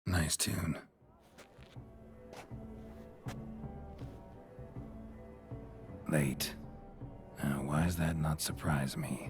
Nice tune. Late. Why does that not surprise me?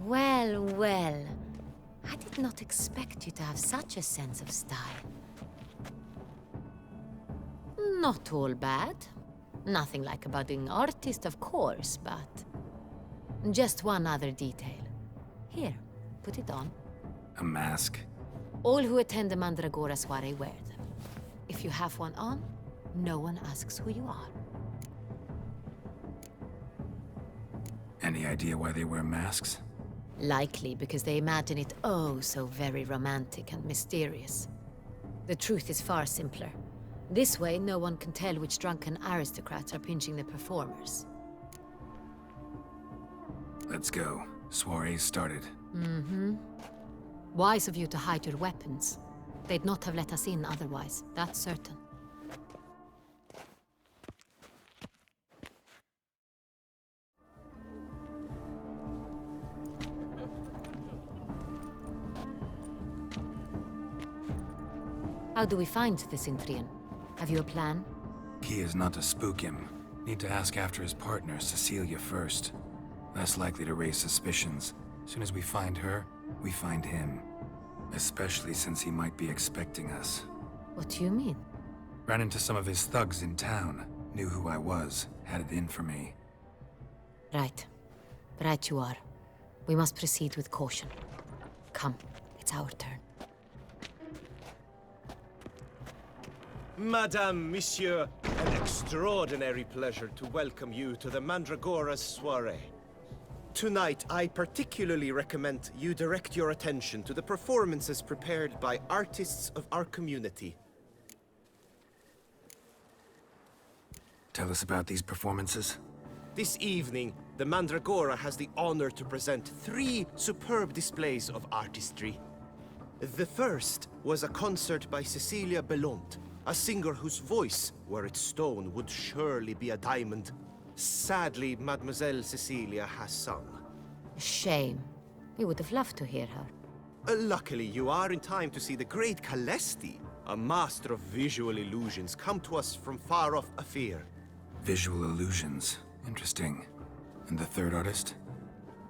Well, well. I did not expect you to have such a sense of style. Not all bad. Nothing like a budding artist, of course, but... just one other detail. Here, put it on. A mask? All who attend the Mandragora soiree wear them. If you have one on, no one asks who you are. Any idea why they wear masks? Likely because they imagine it oh so very romantic and mysterious. The truth is far simpler. This way, no one can tell which drunken aristocrats are pinching the performers. Let's go. Soiree's started. Mm-hmm. Wise of you to hide your weapons. They'd not have let us in otherwise, that's certain. How do we find the Cintrian? Have you a plan? Key is not to spook him. Need to ask after his partner, Cecilia, first. Less likely to raise suspicions. Soon as we find her, we find him. Especially since he might be expecting us. What do you mean? Ran into some of his thugs in town. Knew who I was. Had it in for me. Right. Right you are. We must proceed with caution. Come, it's our turn. Madame, Monsieur, an extraordinary pleasure to welcome you to the Mandragora's soiree. Tonight, I particularly recommend you direct your attention to the performances prepared by artists of our community. Tell us about these performances. This evening, the Mandragora has the honor to present 3 superb displays of artistry. The first was a concert by Cecilia Belont, a singer whose voice, were it stone, would surely be a diamond. Sadly, Mademoiselle Cecilia has sung. Shame. We would have loved to hear her. Luckily, you are in time to see the great Calesti, a master of visual illusions, come to us from far off Afir. Visual illusions. Interesting. And the third artist?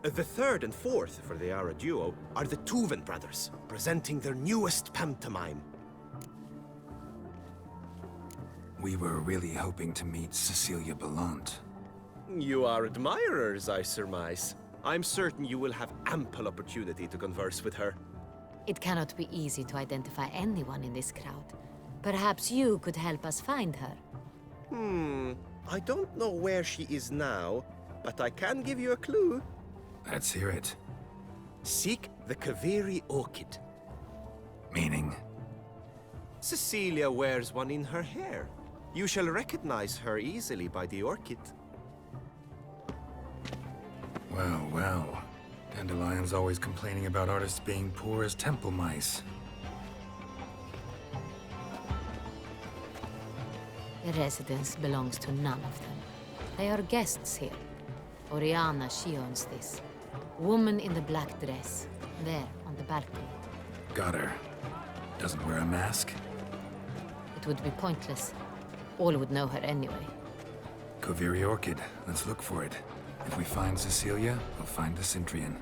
The third and fourth, for they are a duo, are the Tuven brothers, presenting their newest pantomime. We were really hoping to meet Cecilia Belont. You are admirers, I surmise. I'm certain you will have ample opportunity to converse with her. It cannot be easy to identify anyone in this crowd. Perhaps you could help us find her. I don't know where she is now, but I can give you a clue. Let's hear it. Seek the Kaveri orchid. Meaning? Cecilia wears one in her hair. You shall recognize her easily by the orchid. Well, well. Dandelion's always complaining about artists being poor as temple mice. The residence belongs to none of them. They are guests here. Oriana, she owns this. Woman in the black dress. There, on the balcony. Got her. Doesn't wear a mask? It would be pointless. All would know her anyway. Kaveri Orchid. Let's look for it. If we find Cecilia, we'll find the Cintrian.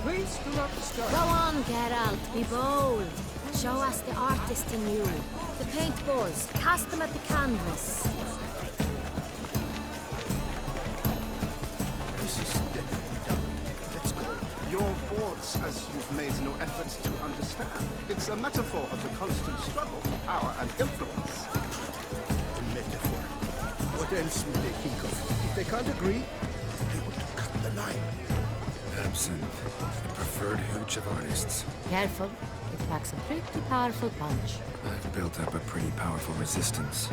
Please do not disturb. Go on, Geralt, be bold. Show us the artist in you. The paintballs, cast them at the canvas. This is definitely done. course, as you've made no effort to understand. It's a metaphor of the constant struggle for power and influence. A metaphor. What else would they think of? If they can't agree, they want to cut the line. Absinthe, the preferred hooch of artists. Careful, it packs a pretty powerful punch. I've built up a pretty powerful resistance.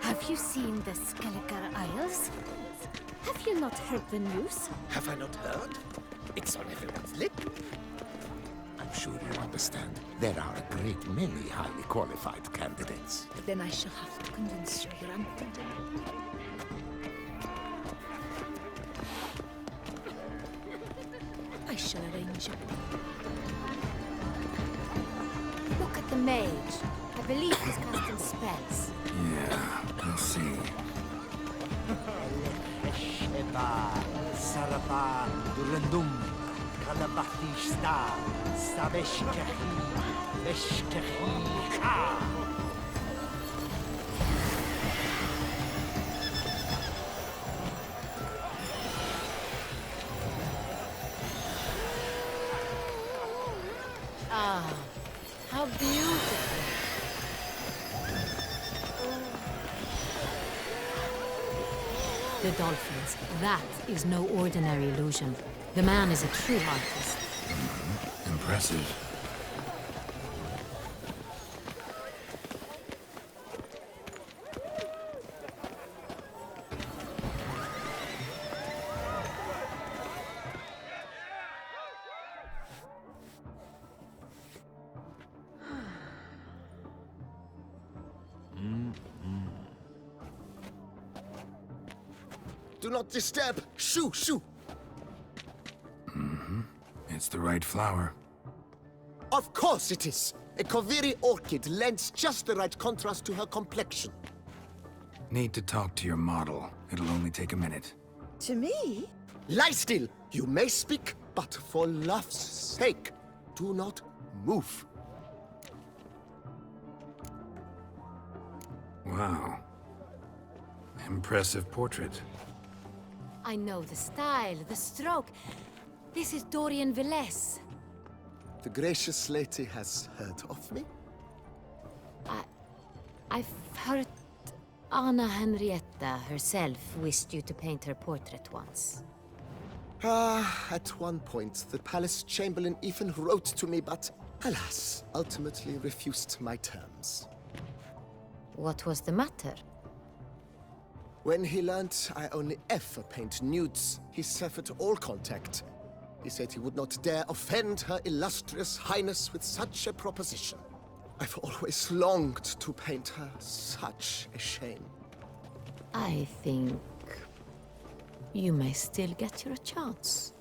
Have you seen the Skelliger Isles? Have you not heard the news? Have I not heard? It's on everyone's lip. I'm sure you understand. There are a great many highly qualified candidates. Then I shall have to convince you, Hiram. I shall arrange it. Look at the mage. I believe he's casting spells. Yeah, we'll see. Sheba, Sarapa, Durandum, Kalabathista, Sabeshkahi, Veshkahi, Ka. Ah, how beautiful. The dolphins. That is no ordinary illusion. The man is a true artist. Impressive. Do not disturb! Shoo! Shoo! It's the right flower. Of course it is! A Koviri orchid lends just the right contrast to her complexion. Need to talk to your model. It'll only take a minute. To me? Lie still! You may speak, but for love's sake, do not move. Wow. Impressive portrait. I know the style, the stroke. This is Dorian Villesse. The gracious lady has heard of me? I've heard Anna Henrietta herself wished you to paint her portrait once. At one point, the palace chamberlain even wrote to me, but alas, ultimately refused my terms. What was the matter? When he learned I only ever paint nudes, he severed all contact. He said he would not dare offend her illustrious highness with such a proposition. I've always longed to paint her. Such a shame. I think you may still get your chance.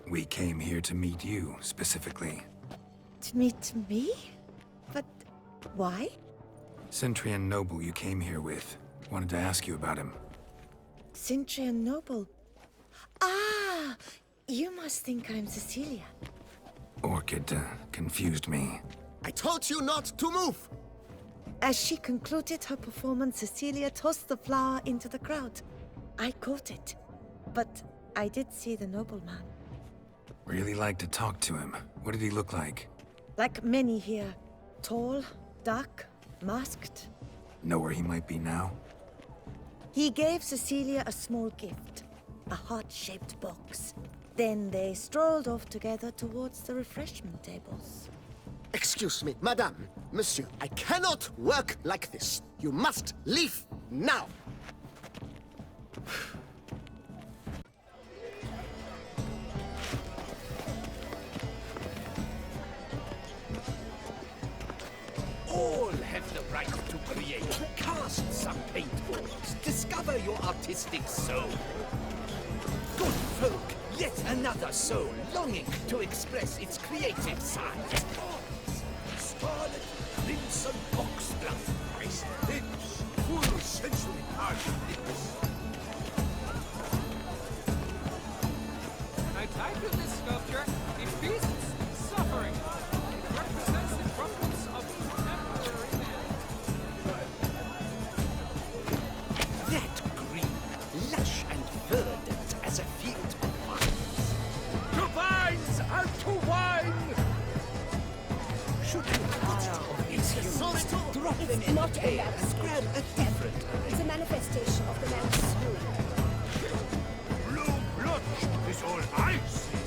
We came here to meet you, specifically. To meet me? But why? Cintrian noble you came here with. Wanted to ask you about him. Cintra Noble. Ah! You must think I'm Cecilia. Orchid confused me. I told you not to move! As she concluded her performance, Cecilia tossed the flower into the crowd. I caught it. But I did see the nobleman. Really like to talk to him. What did he look like? Like many here. Tall, dark, masked. Know where he might be now? He gave Cecilia a small gift. A heart-shaped box. Then they strolled off together towards the refreshment tables. Excuse me, madame, monsieur, I cannot work like this. You must leave now! All have the right to create. Cast some paintballs. Discover your artistic soul. Good folk, yet another soul longing to express its creative side. Scarlet, crimson foxglove, ice lips, full sensually parted lips. Can I title this not a and man's grab a different It's a manifestation of the man's soul. Blue blood is all I see.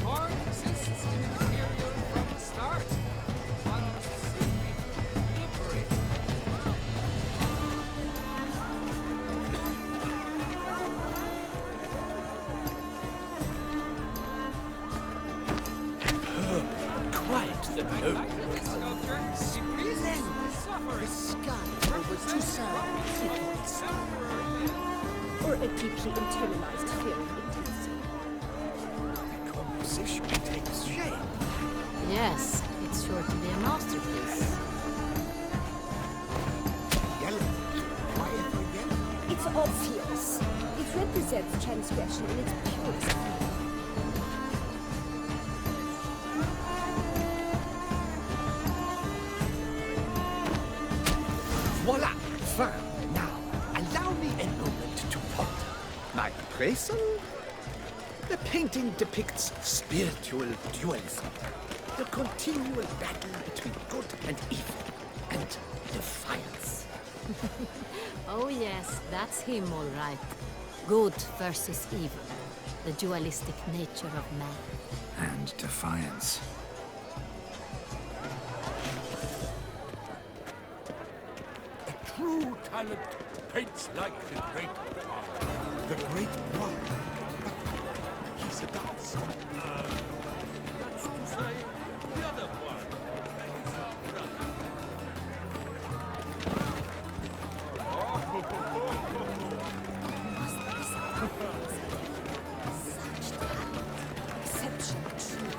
War exists in Imperial from the start. One must simply liberate. Quite the moment. This sculpture, she breathes suffering. Sky over two sides. Or a deeply internalized fear of intimacy. The composition takes shape. Yes, it's sure to be a masterpiece. Yellow. Why ever yellow? It's obvious. It represents transgression in its purest form. Voila! Fine. Now, allow me a moment to ponder. My appraisal? The painting depicts spiritual dualism. The continual battle between good and evil. And defiance. Oh yes, that's him all right. Good versus evil. The dualistic nature of man. And defiance. True talent paints like the great one. The great one? He's a dance. That's to say, the other one. Exception true.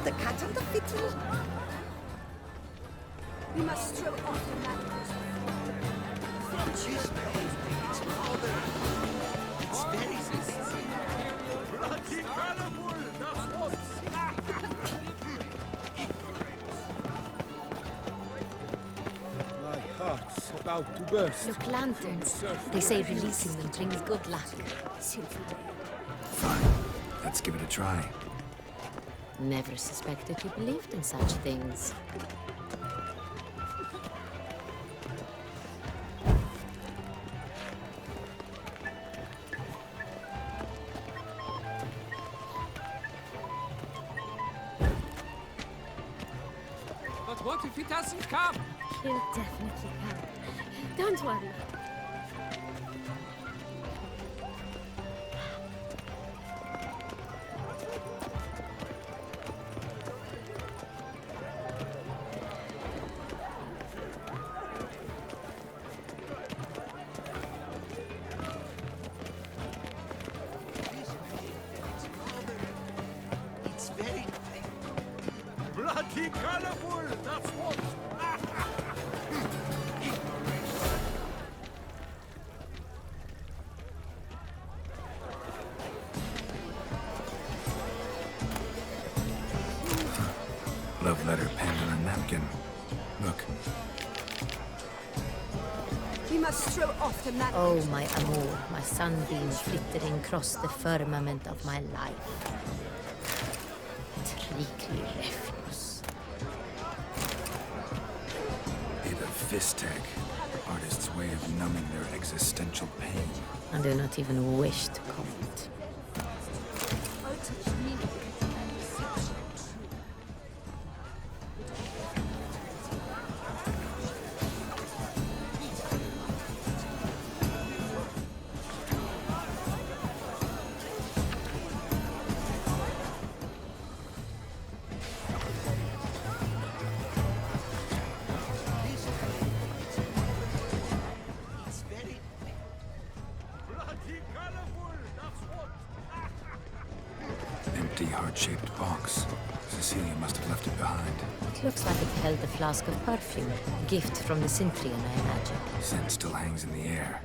The cat and the fiddle. We must throw off the madness. She's it's powder. It's very bloody colorful, that's what. My heart's about to burst. Look, lanterns. They say releasing them brings good luck. Fine. Let's give it a try. Never suspected you believed in such things. But what if he doesn't come? He'll definitely come. Don't worry. It's very bloody colorful, that's what. Love letter penned on a napkin. Look, We must throw off the madness. Oh, my amour, my sunbeam flittering across the firmament of my life. Tricky refuse. be the Vistag, artist's way of numbing their existential pain. I do not even wish to comment. Ultimate meaning and exception true. It's very bloody colorful, that's what. Empty, heart-shaped box. Cecilia must have left it behind. It looks like it held a flask of perfume. A gift from the Cintrian, I imagine. Scent still hangs in the air.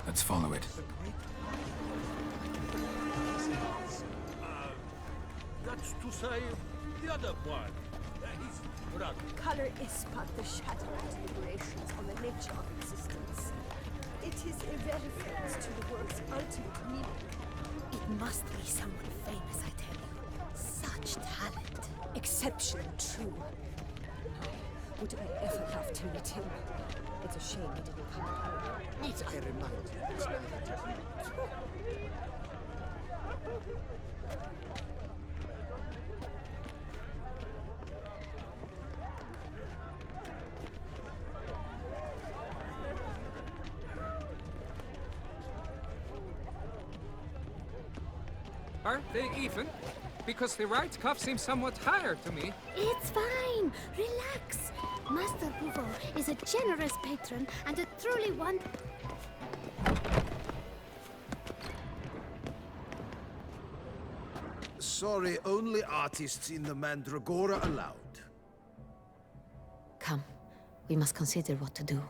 Let's follow it. That's to say, the other one. He's blood. Color is but the shadow of liberations on the nature of existence. It is a reference to the world's ultimate meaning. It must be someone famous, I tell you. deception true. Would I ever love to meet him? It's a shame he didn't come at all. Need I remind you, it's neither Aren't they even? Because the right cuff seems somewhat higher to me. It's fine. Relax. Master Bouveau is a generous patron and a truly one. Sorry, only artists in the Mandragora allowed. Come, we must consider what to do.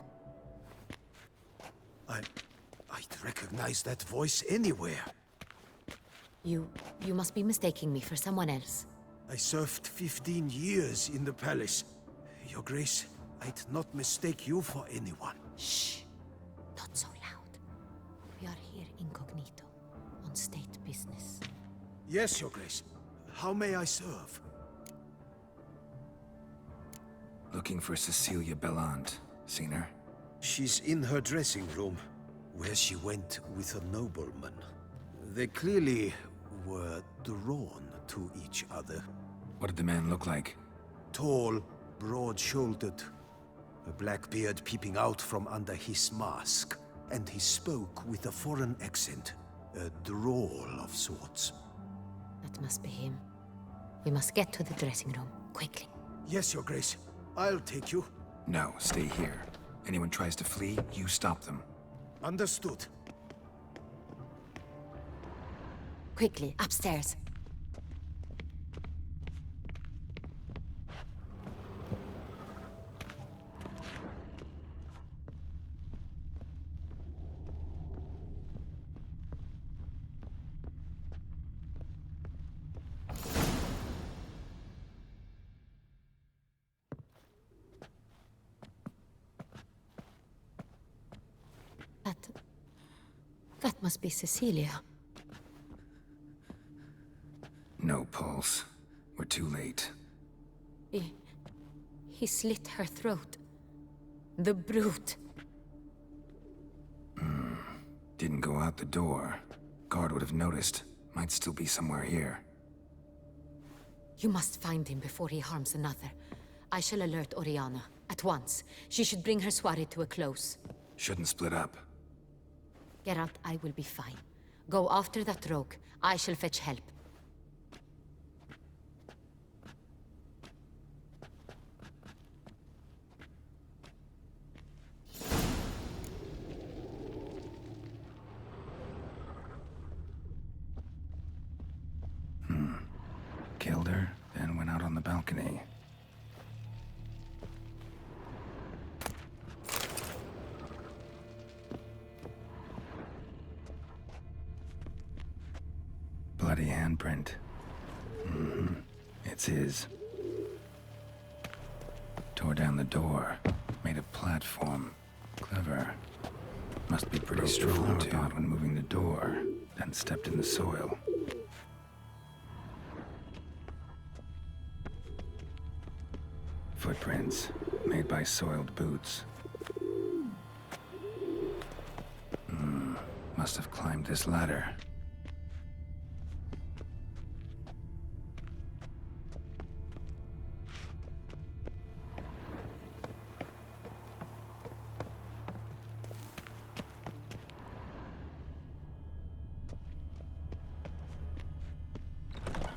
I'd recognize that voice anywhere. You must be mistaking me for someone else. I served 15 years in the palace. Your Grace, I'd not mistake you for anyone. Shh! Not so loud. We are here incognito, on state business. Yes, Your Grace. How may I serve? Looking for Cecilia Bellant. Seen her? She's in her dressing room, where she went with a nobleman. They clearly were drawn to each other. What did the man look like? Tall, broad-shouldered, a black beard peeping out from under his mask, and he spoke with a foreign accent, a drawl of sorts. That must be him. We must get to the dressing room, quickly. Yes, Your Grace. I'll take you. No, stay here. Anyone tries to flee, you stop them. Understood. Quickly, upstairs. That must be Cecilia. No pulse. We're too late. He slit her throat. The brute. Didn't go out the door. Guard would have noticed. Might still be somewhere here. You must find him before he harms another. I shall alert Oriana. At once. She should bring her soirée to a close. Shouldn't split up. Geralt, I will be fine. Go after that rogue. I shall fetch help. Killed her, then went out on the balcony. Bloody handprint. It's his. Tore down the door. Made a platform. Clever. Must be pretty strong too when moving the door. Then stepped in the soil. Footprints, made by soiled boots. Must have climbed this ladder.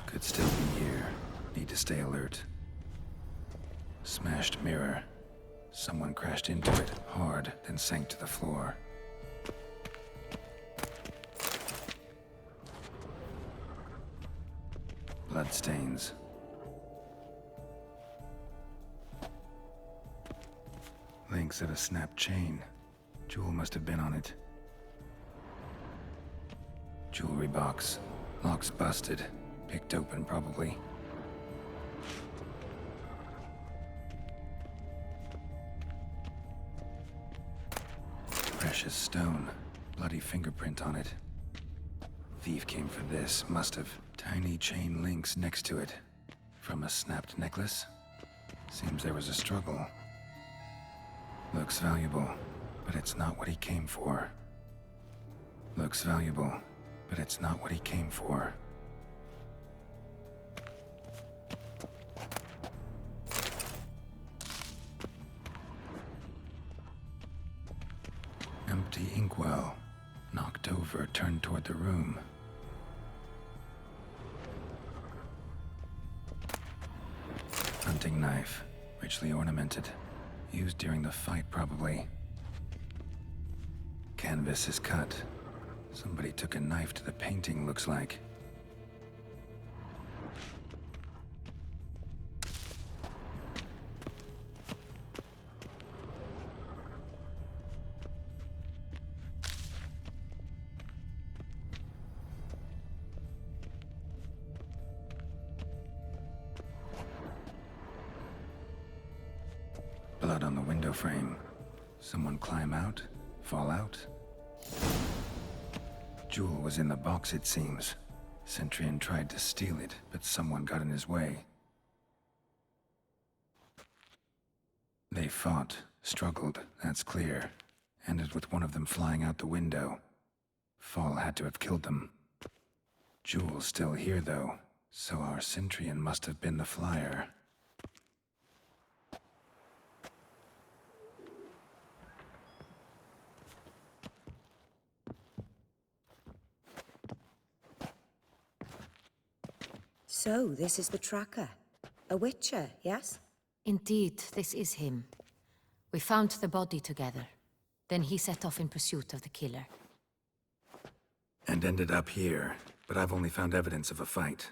Could still be here. Need to stay alert. Smashed mirror. Someone crashed into it hard, then sank to the floor. Bloodstains. Links of a snapped chain. Jewel must have been on it. Jewelry box. Lock's busted. Picked open, probably. Precious stone. Bloody fingerprint on it. Thief came for this. Must have. Tiny chain links next to it. From a snapped necklace? Seems there was a struggle. Looks valuable, but it's not what he came for. Looks valuable, but it's not what he came for. Empty inkwell. Knocked over, turned toward the room. Hunting knife. Richly ornamented. Used during the fight, probably. Canvas is cut. Somebody took a knife to the painting, looks like. Blood on the window frame. Someone climb out? Fall out? Jewel was in the box, it seems. Cintrian tried to steal it, but someone got in his way. They fought, struggled, that's clear. Ended with one of them flying out the window. Fall had to have killed them. Jewel's still here, though, so our Cintrian must have been the flyer. So, this is the tracker. A witcher, yes? Indeed, this is him. We found the body together. Then he set off in pursuit of the killer. And ended up here, but I've only found evidence of a fight.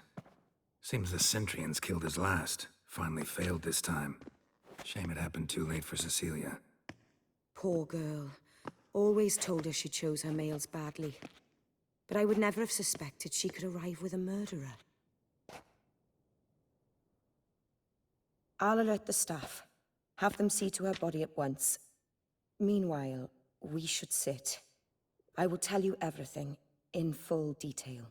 Seems the Cintrians killed his last. Finally failed this time. Shame it happened too late for Cecilia. Poor girl. Always told her she chose her males badly. But I would never have suspected she could arrive with a murderer. I'll alert the staff. Have them see to her body at once. Meanwhile, we should sit. I will tell you everything, in full detail.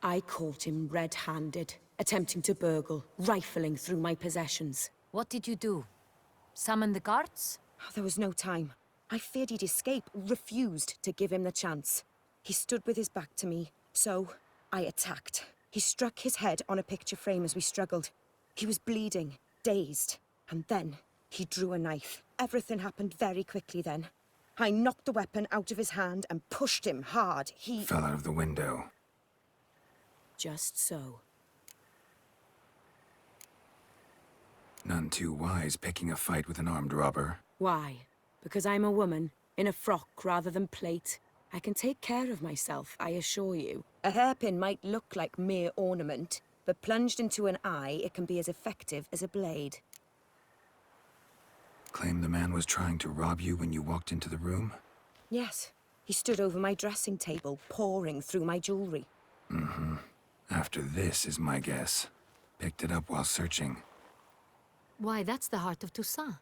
I caught him red-handed, attempting to burgle, rifling through my possessions. What did you do? Summon the guards? There was no time. I feared he'd escape, refused to give him the chance. He stood with his back to me, so I attacked. He struck his head on a picture frame as we struggled. He was bleeding, dazed, and then he drew a knife. Everything happened very quickly then. I knocked the weapon out of his hand and pushed him hard. He Fell out of the window. Just so. None too wise picking a fight with an armed robber. Why? Because I'm a woman, in a frock rather than plate. I can take care of myself, I assure you. A hairpin might look like mere ornament, but plunged into an eye, it can be as effective as a blade. Claim the man was trying to rob you when you walked into the room? Yes. He stood over my dressing table, pouring through my jewelry. Mm-hmm. After this is my guess. Picked it up while searching. Why, that's the heart of Toussaint.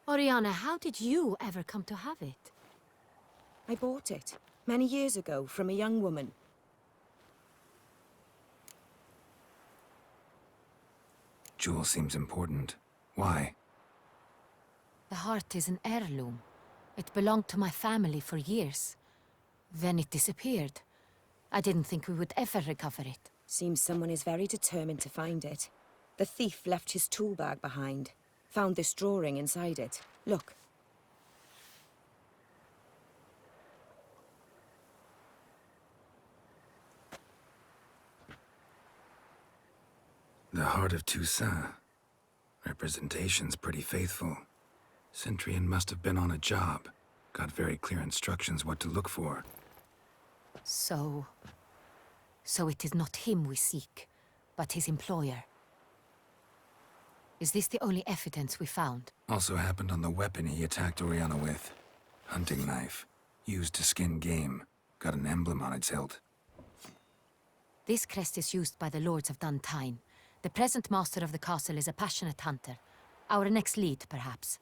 Oriana, how did you ever come to have it? I bought it, many years ago, from a young woman. Jewel seems important. Why? The heart is an heirloom. It belonged to my family for years. Then it disappeared. I didn't think we would ever recover it. Seems someone is very determined to find it. The thief left his tool bag behind. Found this drawing inside it. Look. The heart of Toussaint. Representation's pretty faithful. Cintrian must have been on a job. Got very clear instructions what to look for. So it is not him we seek, but his employer. Is this the only evidence we found? Also happened on the weapon he attacked Oriana with. Hunting knife. Used to skin game. Got an emblem on its hilt. This crest is used by the Lords of Duntine. The present master of the castle is a passionate hunter. Our next lead, perhaps.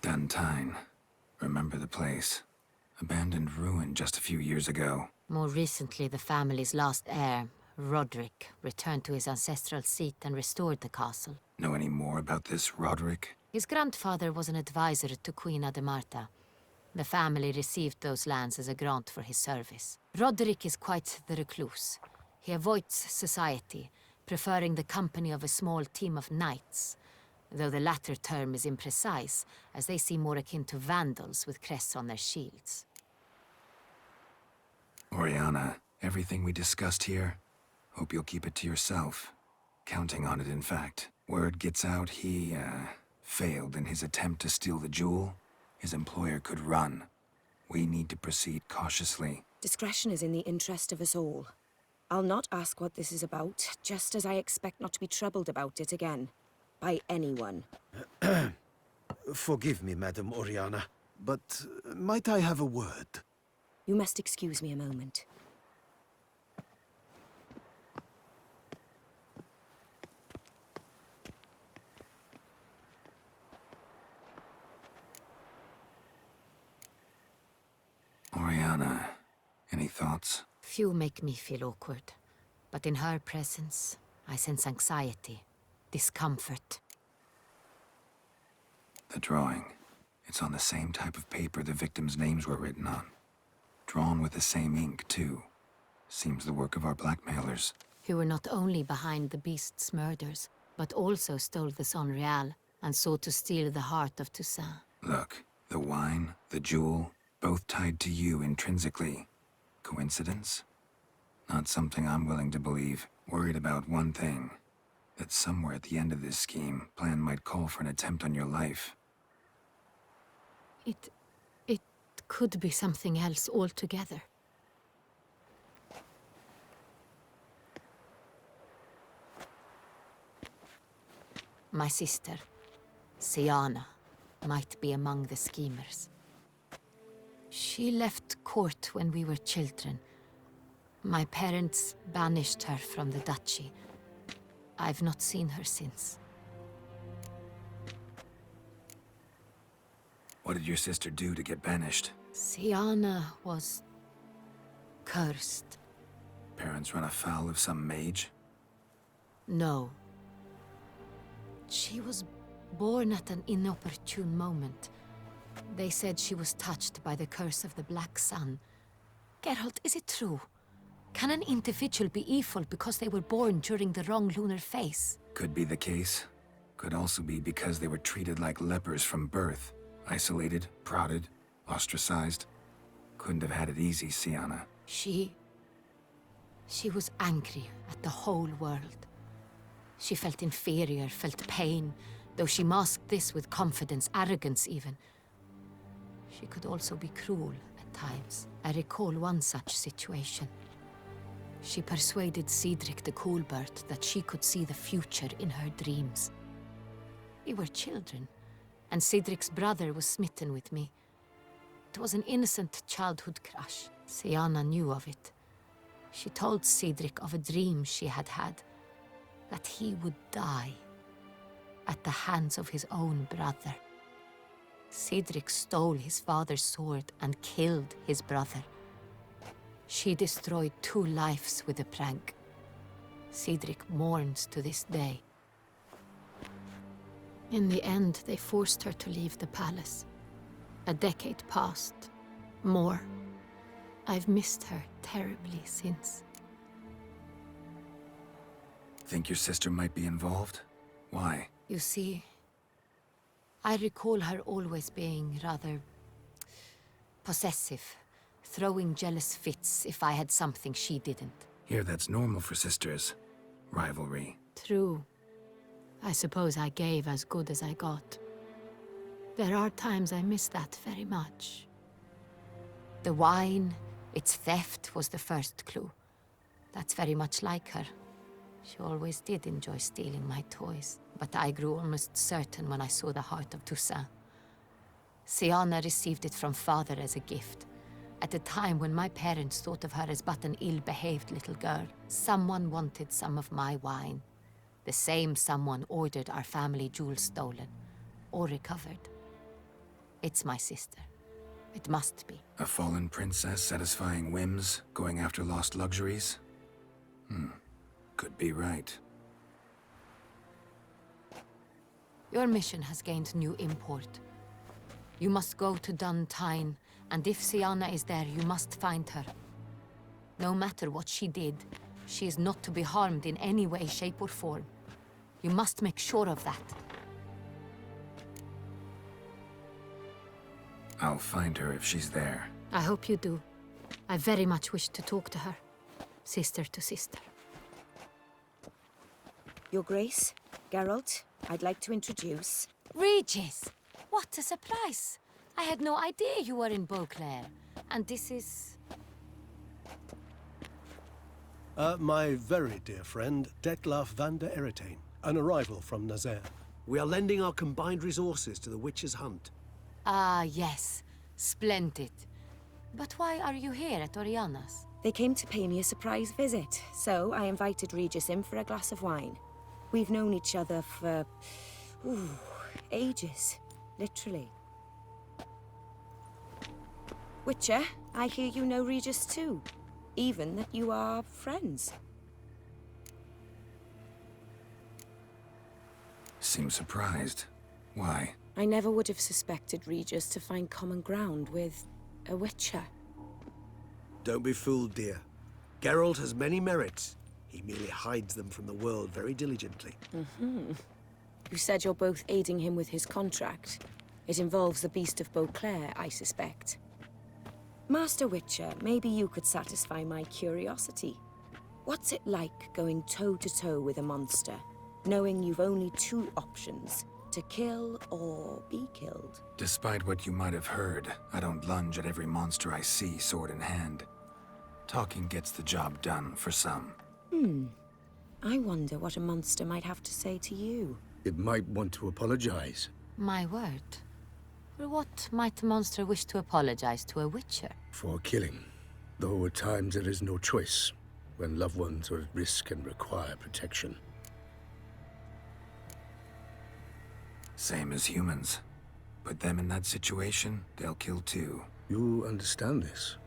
Duntine. Remember the place. Abandoned ruin just a few years ago. More recently, the family's last heir, Roderick, returned to his ancestral seat and restored the castle. Know any more about this Roderick? His grandfather was an advisor to Queen Ademarta. The family received those lands as a grant for his service. Roderick is quite the recluse. He avoids society, preferring the company of a small team of knights, though the latter term is imprecise, as they seem more akin to vandals with crests on their shields. Oriana, everything we discussed here, hope you'll keep it to yourself. Counting on it, in fact. Word gets out he, failed in his attempt to steal the jewel. His employer could run. We need to proceed cautiously. Discretion is in the interest of us all. I'll not ask what this is about, just as I expect not to be troubled about it again. By anyone. Forgive me, Madam Oriana, but might I have a word? You must excuse me a moment. Oriana, any thoughts? Few make me feel awkward, but in her presence, I sense anxiety, discomfort. The drawing. It's on the same type of paper the victims' names were written on. Drawn with the same ink, too. Seems the work of our blackmailers. Who were not only behind the beast's murders, but also stole the Son Real and sought to steal the heart of Toussaint. Look, the wine, the jewel, both tied to you intrinsically. Coincidence? Not something I'm willing to believe. Worried about one thing. That somewhere at the end of this scheme, plan might call for an attempt on your life. It could be something else altogether. My sister, Siana, might be among the schemers. She left court when we were children. My parents banished her from the duchy. I've not seen her since. What did your sister do to get banished? Siana was cursed. Parents run afoul of some mage? No. She was born at an inopportune moment. They said she was touched by the curse of the Black Sun. Geralt, is it true? Can an individual be evil because they were born during the wrong lunar phase? Could be the case. Could also be because they were treated like lepers from birth. Isolated, prodded, ostracized. Couldn't have had it easy, Siana. She was angry at the whole world. She felt inferior, felt pain, though she masked this with confidence, arrogance even. She could also be cruel at times. I recall one such situation. She persuaded Cedric the Coolbert that she could see the future in her dreams. We were children, and Cedric's brother was smitten with me. It was an innocent childhood crush. Siana knew of it. She told Cedric of a dream she had had, that he would die at the hands of his own brother. Cedric stole his father's sword and killed his brother. She destroyed 2 lives with a prank. Cedric mourns to this day. In the end, they forced her to leave the palace. A decade passed. More. I've missed her terribly since. Think your sister might be involved? Why? You see, I recall her always being rather possessive, throwing jealous fits if I had something she didn't. Here, that's normal for sisters. Rivalry. True. I suppose I gave as good as I got. There are times I miss that very much. The wine, its theft, was the first clue. That's very much like her. She always did enjoy stealing my toys, but I grew almost certain when I saw the heart of Toussaint. Siana received it from father as a gift. At a time when my parents thought of her as but an ill-behaved little girl, someone wanted some of my wine. The same someone ordered our family jewels stolen, or recovered. It's my sister. It must be. A fallen princess satisfying whims, going after lost luxuries? Could be right. Your mission has gained new import. You must go to Duntine, and if Sienna is there, you must find her. No matter what she did, she is not to be harmed in any way, shape, or form. You must make sure of that. I'll find her if she's there. I hope you do. I very much wish to talk to her. Sister to sister. Your Grace, Geralt, I'd like to introduce... Regis! What a surprise! I had no idea you were in Beauclair. And this is... My very dear friend, Detlef van der Eretain, an arrival from Nazaire. We are lending our combined resources to the Witch's Hunt. Ah, yes. Splendid. But why are you here at Oriana's? They came to pay me a surprise visit, so I invited Regis in for a glass of wine. We've known each other for... ages. Literally. Witcher, I hear you know Regis too. Even that you are friends. Seems surprised. Why? I never would have suspected Regis to find common ground with a Witcher. Don't be fooled, dear. Geralt has many merits. He merely hides them from the world very diligently. You said you're both aiding him with his contract. It involves the Beast of Beauclair, I suspect. Master Witcher, maybe you could satisfy my curiosity. What's it like going toe-to-toe with a monster, knowing you've only two options, to kill or be killed? Despite what you might have heard, I don't lunge at every monster I see sword in hand. Talking gets the job done for some. I wonder what a monster might have to say to you. It might want to apologize. My word. For what might a monster wish to apologize to a Witcher? For killing. Though at times there is no choice, when loved ones are at risk and require protection. Same as humans. Put them in that situation, they'll kill too. You understand this.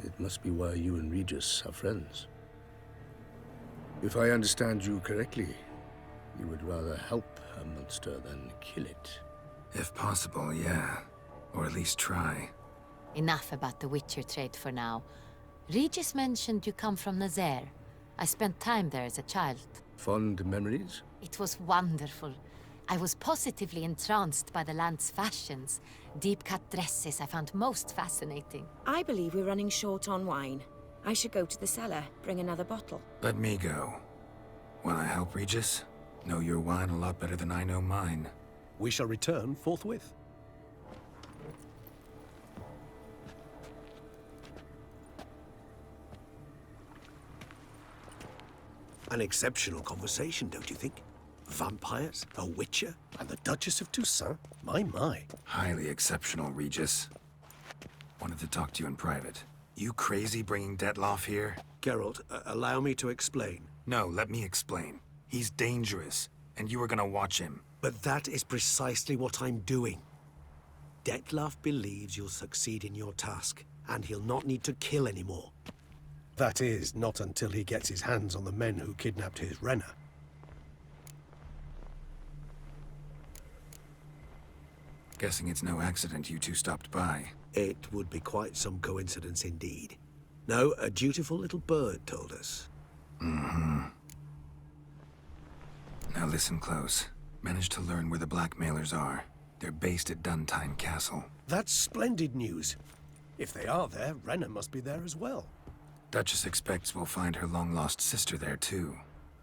It must be why you and Regis are friends. If I understand you correctly, you would rather help a monster than kill it. If possible, yeah. Or at least try. Enough about the Witcher trade for now. Regis mentioned you come from Nazaire. I spent time there as a child. Fond memories? It was wonderful. I was positively entranced by the land's fashions. Deep-cut dresses I found most fascinating. I believe we're running short on wine. I should go to the cellar, bring another bottle. Let me go. Wanna help, Regis? Know your wine a lot better than I know mine. We shall return forthwith. An exceptional conversation, don't you think? Vampires, a witcher, And the Duchess of Toussaint? My. Highly exceptional, Regis. Wanted to talk to you in private. You crazy bringing Detlef here? Geralt, allow me to explain. No, let me explain. He's dangerous, and you were gonna watch him. But that is precisely what I'm doing. Detlef believes you'll succeed in your task, and he'll not need to kill anymore. That is, not until he gets his hands on the men who kidnapped his Renna. Guessing it's no accident you two stopped by. It would be quite some coincidence indeed. No, a dutiful little bird told us. Now listen close. Managed to learn where the blackmailers are. They're based at Duntine Castle. That's splendid news. If they are there, Renna must be there as well. Duchess expects we'll find her long-lost sister there, too.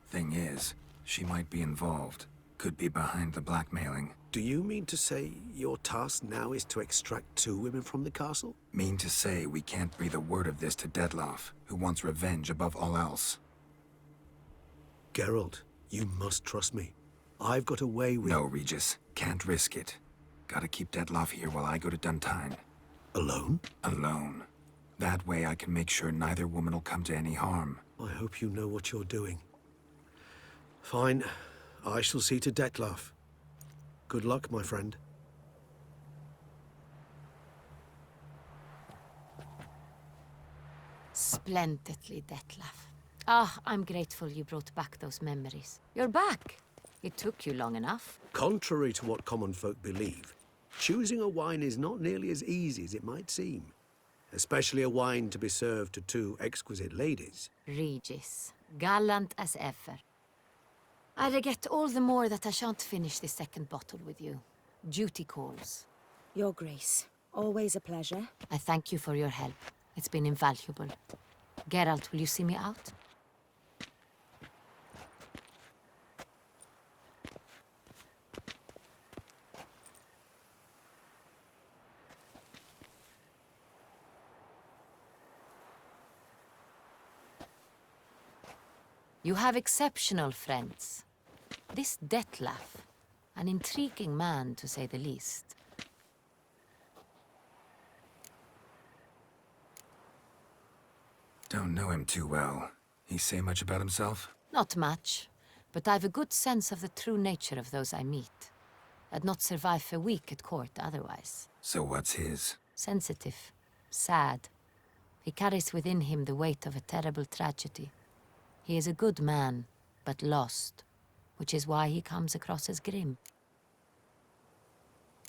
Thing is, she might be involved. Could be behind the blackmailing. Do you mean to say your task now is to extract 2 women from the castle? Mean to say we can't breathe a word of this to Detlef, who wants revenge above all else. Geralt, you must trust me. I've got a way with... No, Regis. Can't risk it. Gotta keep Detlef here while I go to Duntine. Alone? Alone. That way I can make sure neither woman will come to any harm. I hope you know what you're doing. Fine. I shall see to Detlef. Good luck, my friend. splendidly, Detlef. Ah, I'm grateful you brought back those memories. You're back. It took you long enough. Contrary to what common folk believe, choosing a wine is not nearly as easy as it might seem. Especially a wine to be served to two exquisite ladies. Regis, gallant as ever. I regret all the more that I shan't finish this second bottle with you. Duty calls. Your Grace, always a pleasure. I thank you for your help. It's been invaluable. Geralt, will you see me out? You have exceptional friends. This Detlef, an intriguing man to say the least. Don't know him too well. He say much about himself? Not much, but I've a good sense of the true nature of those I meet. I'd not survive a week at court otherwise. So what's his? Sensitive, sad. He carries within him the weight of a terrible tragedy. He is a good man, but lost, which is why he comes across as grim.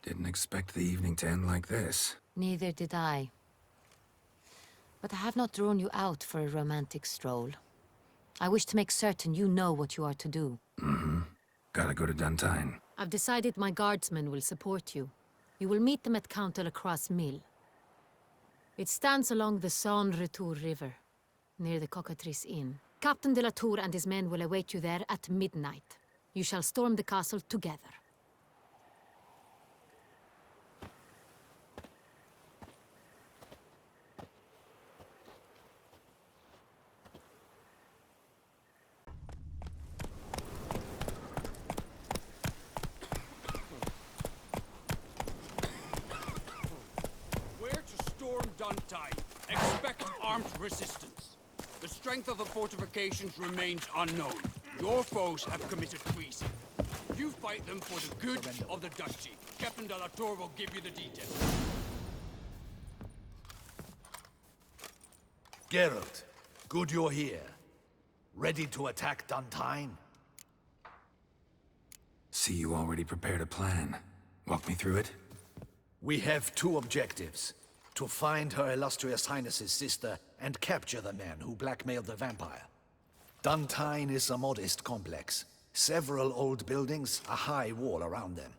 Didn't expect the evening to end like this. Neither did I. But I have not drawn you out for a romantic stroll. I wish to make certain you know what you are to do. Mm-hmm. Gotta go to Duntine. I've decided my guardsmen will support you. You will meet them at Count de la Croix's mill. It stands along the Saône-Retour River, near the Cockatrice Inn. Captain de la Tour and his men will await you there at midnight. You shall storm the castle together. Where to storm Duntine? Expect armed resistance. The strength of the fortifications remains unknown. Your foes have committed treason. You fight them for the good of the duchy. Captain de la Tour will give you the details. Geralt, good you're here. Ready to attack Duntine? See you already prepared a plan. Walk me through it? We have two objectives. To find Her Illustrious Highness's sister and capture the man who blackmailed the vampire. Duntine is a modest complex. Several old buildings, a high wall around them.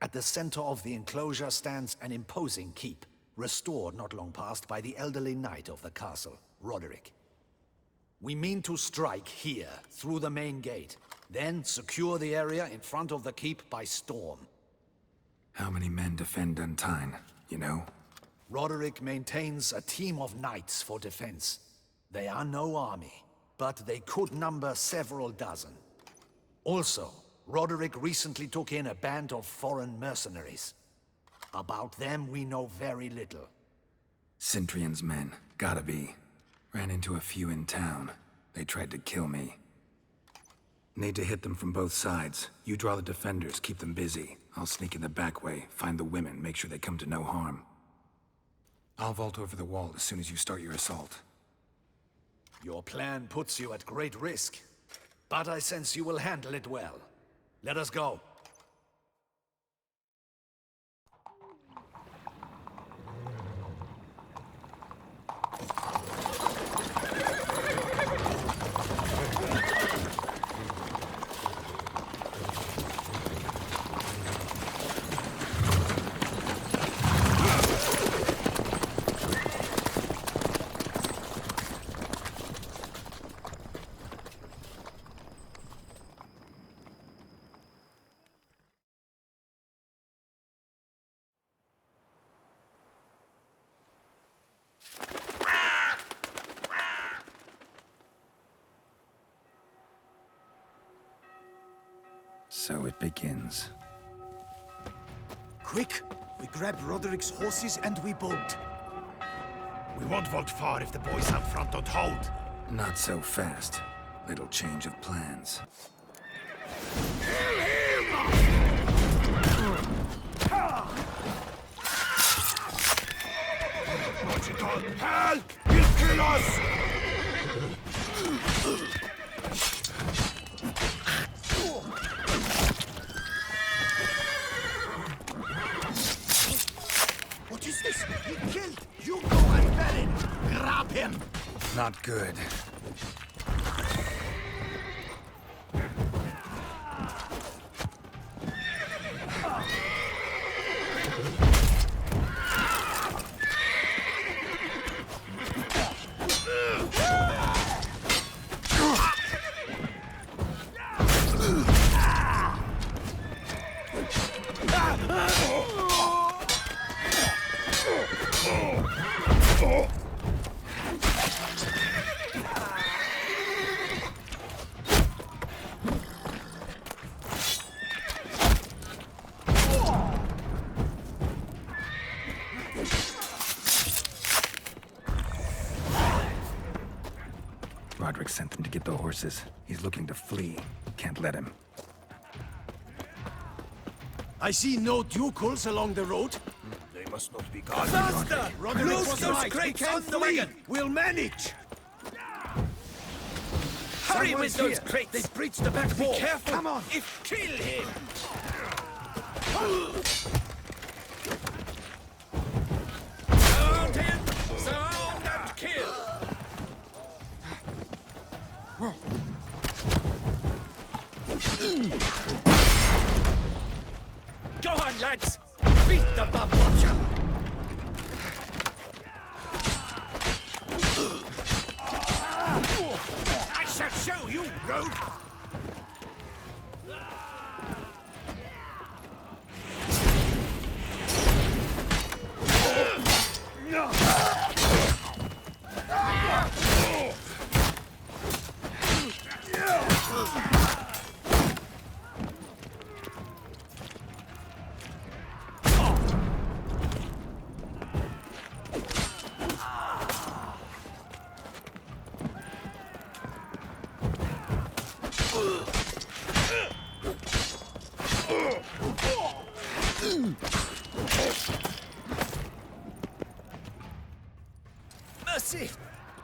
At the center of the enclosure stands an imposing keep, restored not long past by the elderly knight of the castle, Roderick. We mean to strike here, through the main gate, then secure the area in front of the keep by storm. How many men defend Duntine, you know? Roderick maintains a team of knights for defense. They are no army, but they could number several dozen. Also, Roderick recently took in a band of foreign mercenaries. About them we know very little. Cintrian's men, gotta be. Ran into a few in town. They tried to kill me. Need to hit them from both sides. You draw the defenders, keep them busy. I'll sneak in the back way, find the women, make sure they come to no harm. I'll vault over the wall as soon as you start your assault. Your plan puts you at great risk, but I sense you will handle it well. Let us go. So it begins. Quick! We grab Roderick's horses and we bolt. We won't vault far if the boys out front don't hold. Not so fast. Little change of plans. What's it called? Help! He'll kill us! What is this? He killed! You go and Bellin! Grab him! Not good. Roderick sent them to get the horses. He's looking to flee. Can't let him. I see no ducals along the road. They must not be guarded. Faster! Roderick Close was those right. crates We on can't the flee. wagon! We'll manage! Hurry Someone's with those here. crates! They've breached the back wall. Be careful! Come on! If kill him! Surround him! Surround and kill! Go on, lads! Beat the bum watcher! I shall show you, rogue! Mercy!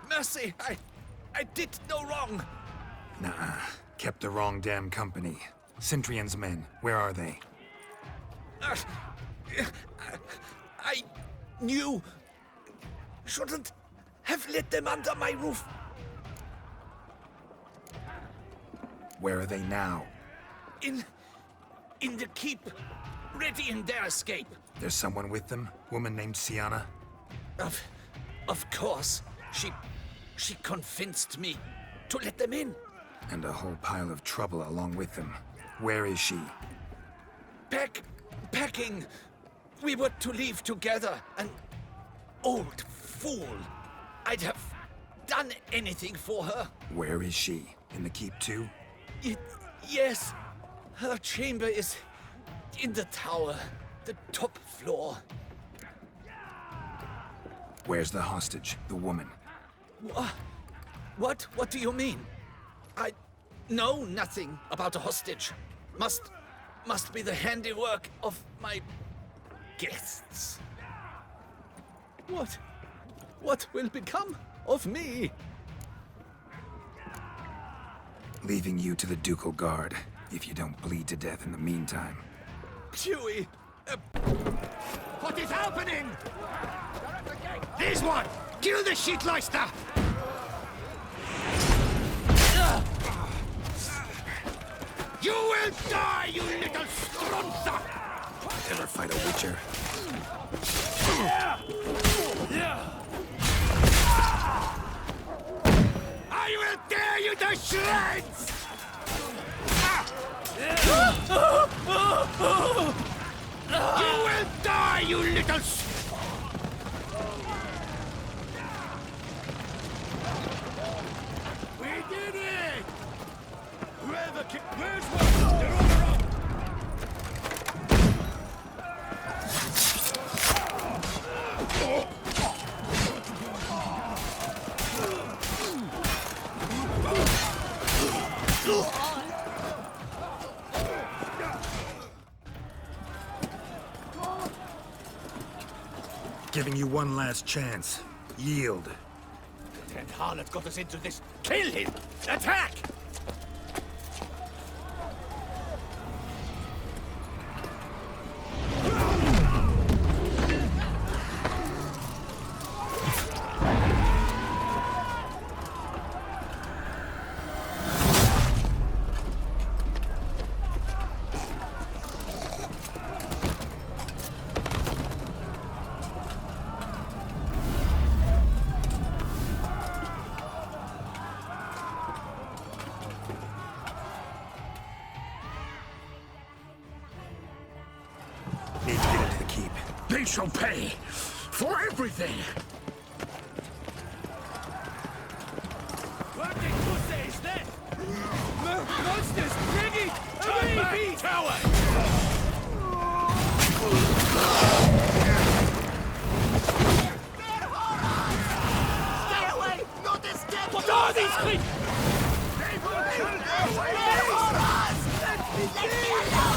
Mercy! I did no wrong! Nuh-uh. Kept the wrong damn company. Cintrian's men, where are they? I knew... shouldn't have let them under my roof. Where are they now? In the keep. Ready in their escape. There's someone with them? Woman named Sienna? Of course. She convinced me to let them in. And a whole pile of trouble along with them. Where is she? Packing. We were to leave together. An old fool. I'd have done anything for her. Where is she? In the keep too? Yes. Her chamber is in the tower. The top floor. Where's the hostage? The woman? What? What do you mean? I know nothing about a hostage. Must be the handiwork of my guests. What will become of me? Leaving you to the ducal guard, if you don't bleed to death in the meantime. Chewie! What is happening? This one! Kill the shitleister! You will die, you little strunza! Ever fight a witcher? I will tear you to shreds! You will die, you little We did it! Whoever kicked... Where's one? They're all around! Giving you one last chance. Yield. red-haired harlot got us into this. Kill him! Attack! Need to get into the keep. They shall pay for everything! What did you say is that? Monsters! Piggy! Turn back, coward! Stay away! Not this dead! What are these things? They will kill their way! Let me alone, please!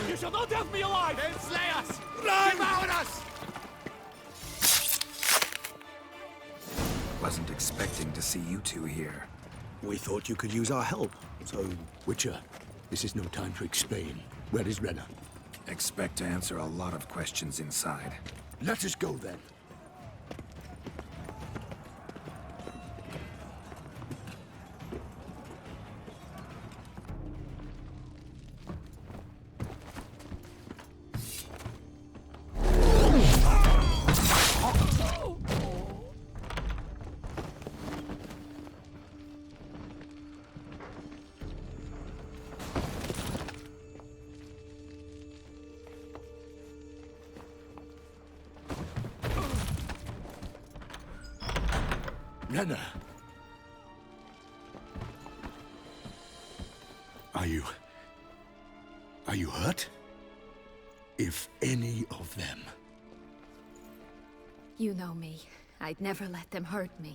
You shall not have me alive! Then slay us! Run! Devour us! Wasn't expecting to see you two here. We thought you could use our help, so... Witcher, this is no time to explain. Where is Renna? Expect to answer a lot of questions inside. Let us go then. Renna! Are you hurt? If any of them. You know me. I'd never let them hurt me.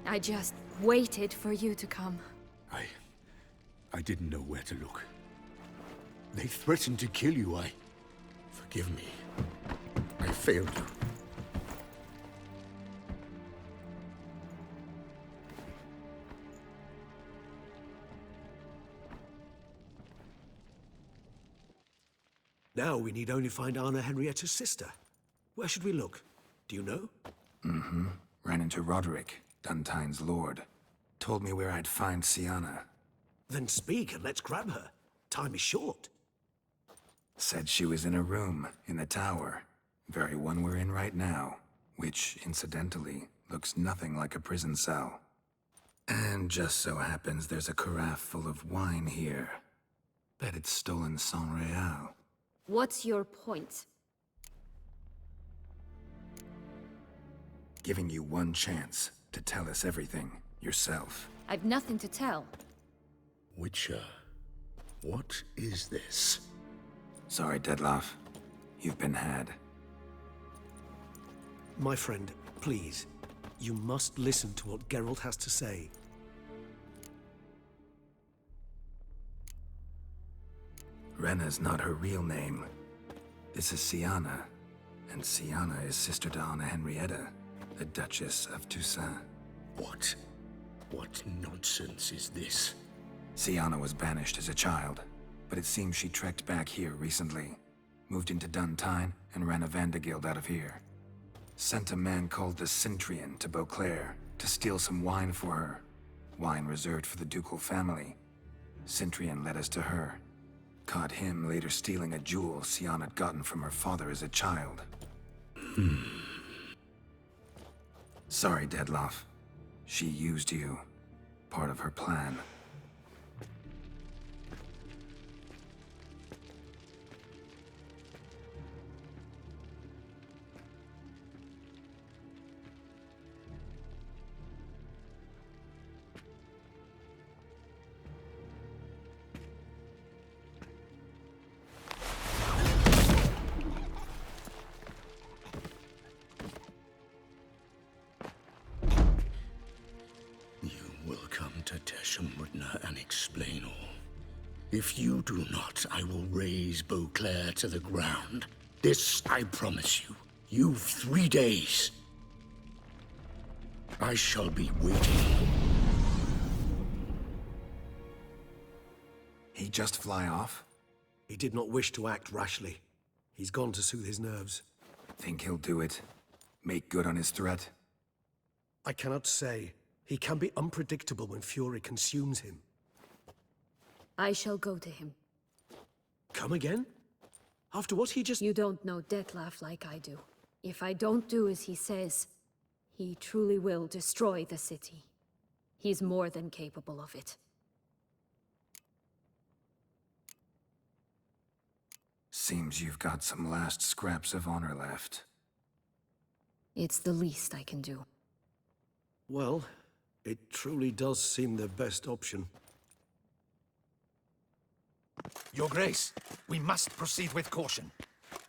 I just waited for you to come. I didn't know where to look. They threatened to kill you. Forgive me. I failed you. Now we need only find Anna Henrietta's sister. Where should we look? Do you know? Mm-hmm. Ran into Roderick, Duntine's lord. Told me where I'd find Sienna. Then speak and let's grab her. Time is short. Said she was in a room in the tower. Very one we're in right now. Which, incidentally, looks nothing like a prison cell. And just so happens there's a carafe full of wine here. Bet it's stolen San Real. What's your point? Giving you one chance to tell us everything yourself. I've nothing to tell. Witcher, what is this? Sorry, Dettlaff. You've been had. My friend, please. You must listen to what Geralt has to say. Renna's not her real name. This is Sienna. And Sienna is sister to Anna Henrietta, the Duchess of Toussaint. What? What nonsense is this? Sienna was banished as a child, but it seems she trekked back here recently. Moved into Duntine and ran a Vanderguild out of here. Sent a man called the Cintrian to Beauclair to steal some wine for her. Wine reserved for the ducal family. Cintrian led us to her. Caught him later stealing a jewel Sienna had gotten from her father as a child. Sorry, Dettlaff. She used you. Part of her plan. flesh a Mudna and explain all. If you do not, I will raze Beauclair to the ground. This I promise you. You've 3 days. I shall be waiting. He just fly off? He did not wish to act rashly. He's gone to soothe his nerves. Think he'll do it? Make good on his threat? I cannot say. He can be unpredictable when fury consumes him. I shall go to him. Come again? After what he just— You don't know Dettlaff like I do. If I don't do as he says, he truly will destroy the city. He's more than capable of it. Seems you've got some last scraps of honor left. It's the least I can do. Well, it truly does seem the best option. Your Grace, we must proceed with caution.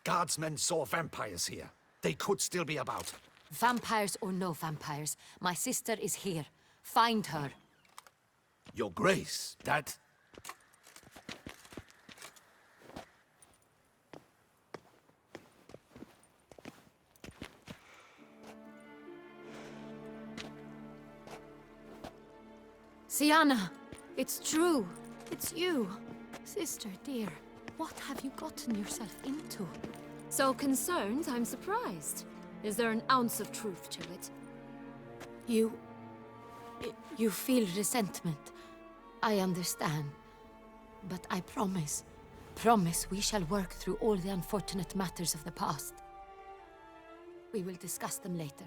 Guardsmen saw vampires here. They could still be about. Vampires or no vampires, my sister is here. Find her. Your Grace, that... Sienna, it's true. It's you. Sister, dear, what have you gotten yourself into? So concerned, I'm surprised. Is there an ounce of truth to it? You feel resentment. I understand. But I promise we shall work through all the unfortunate matters of the past. We will discuss them later.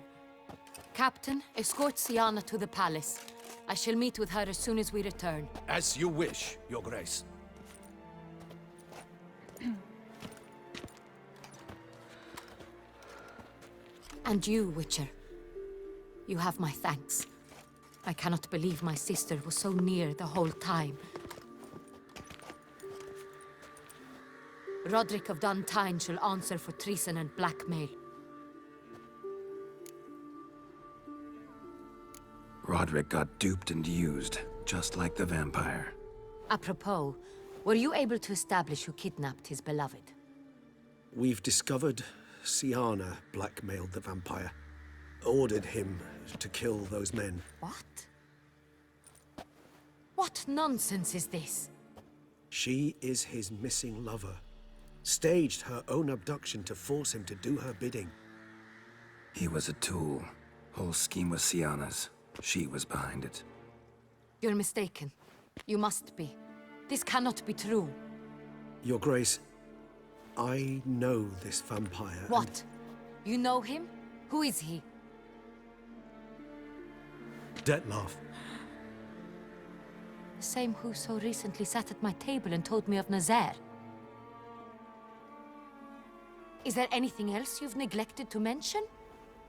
Captain, escort Sienna to the palace. I shall meet with her as soon as we return. As you wish, Your Grace. And you, Witcher. You have my thanks. I cannot believe my sister was so near the whole time. Roderick of Duntine shall answer for treason and blackmail. Roderick got duped and used, just like the vampire. Apropos, were you able to establish who kidnapped his beloved? We've discovered Sienna blackmailed the vampire. Ordered him to kill those men. What? What nonsense is this? She is his missing lover. Staged her own abduction to force him to do her bidding. He was a tool. Whole scheme was Sienna's. She was behind it. You're mistaken. You must be. This cannot be true. Your Grace, I know this vampire. What? You know him? Who is he? Dettlaff. The same who so recently sat at my table and told me of Nazaire. Is there anything else you've neglected to mention?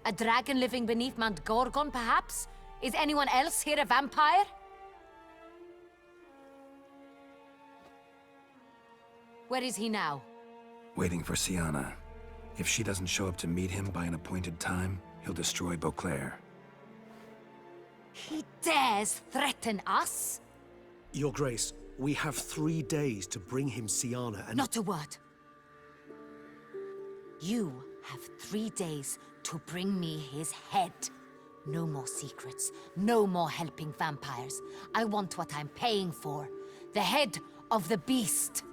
A dragon living beneath Mount Gorgon, perhaps? Is anyone else here a vampire? Where is he now? Waiting for Sienna. If she doesn't show up to meet him by an appointed time, he'll destroy Beauclair. He dares threaten us? Your Grace, we have 3 days to bring him Sienna and— Not a word. You have 3 days to bring me his head. No more secrets. No more helping vampires. I want what I'm paying for. The head of the beast.